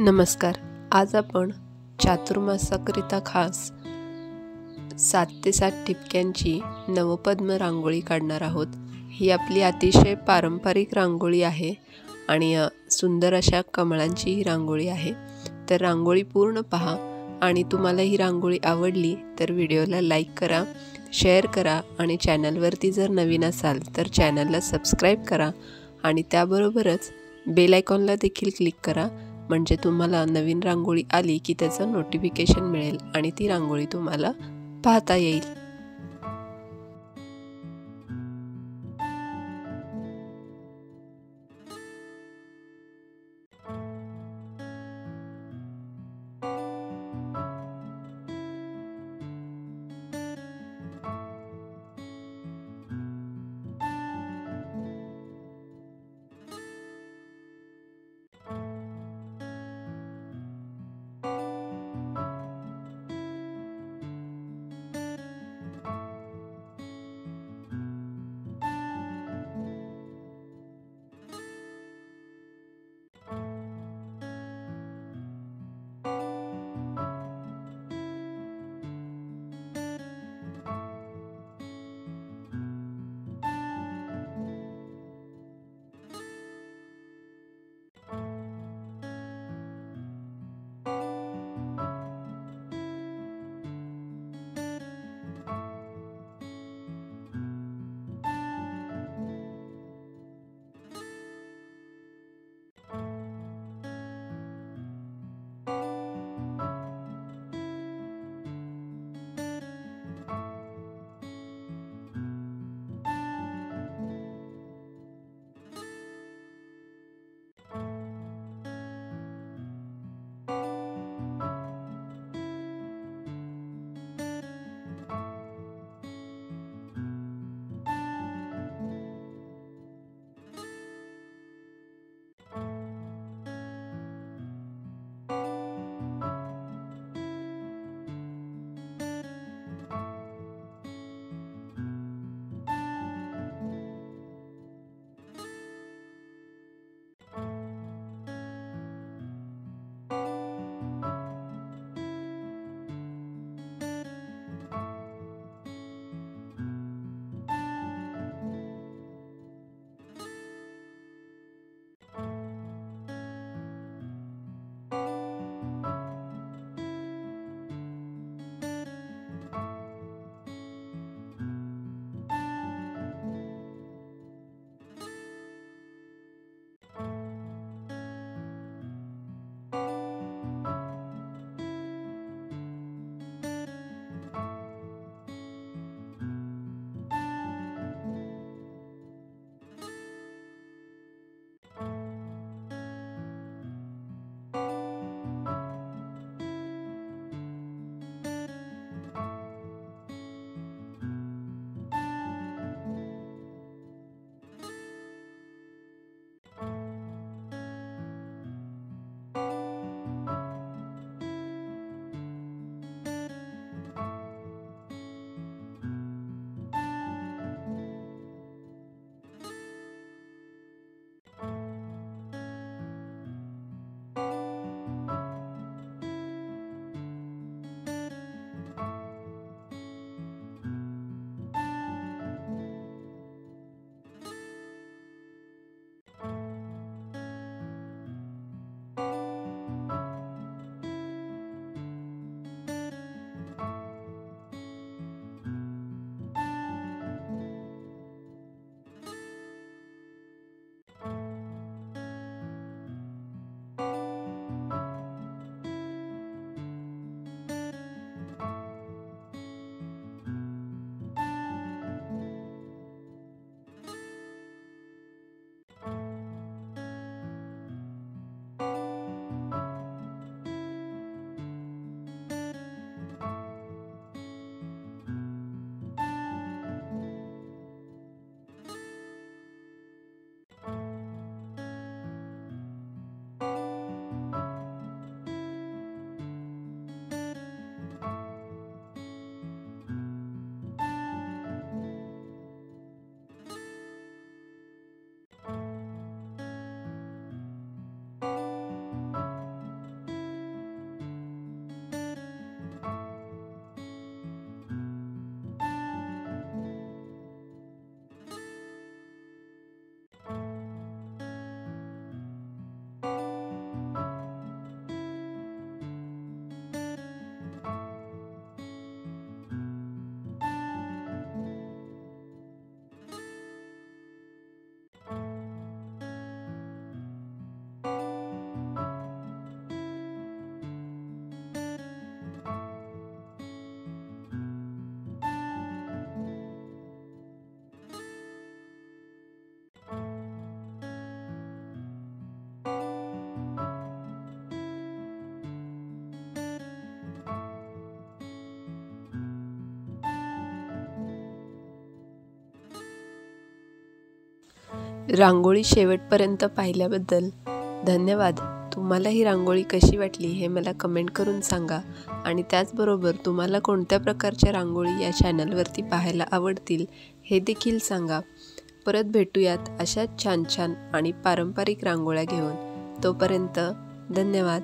नमस्कार. आज आपण चातुर्मासाकरिता खास 7 ते 7 ठिपक्यांची नवपद्म रांगोळी काढणार आहोत. ही आपली अतिशय पारंपरिक रांगोळी आहे आणि सुंदर अशा कमळांची ही रांगोळी आहे. तर रांगोळी पूर्ण पहा आणि तुम्हाला ही रांगोळी आवडली तर व्हिडिओला लाईक करा, शेअर करा आणि चॅनलवरती जर नवीन असाल तर चॅनलला सबस्क्राईब करा आणि त्याबरोबरच बेल आयकॉनला देखील क्लिक करा, म्हणजे तुम्हाला नवीन रांगोळी आली की त्याचं नोटिफिकेशन मिळेल आणि ती रांगोळी तुम्हाला पाहता येईल. रांगोळी शेवटपर्यंत पाहिल्याबद्दल धन्यवाद. तुम्हाला ही रांगोळी कशी वाटली हे मला कमेंट करून सांगा आणि त्याचबरोबर तुम्हाला कोणत्या प्रकारच्या रांगोळी या चॅनलवरती पाहायला आवडतील हे देखील सांगा. परत भेटूयात अशाच छान छान आणि पारंपरिक रांगोळ्या घेऊन. तोपर्यंत धन्यवाद.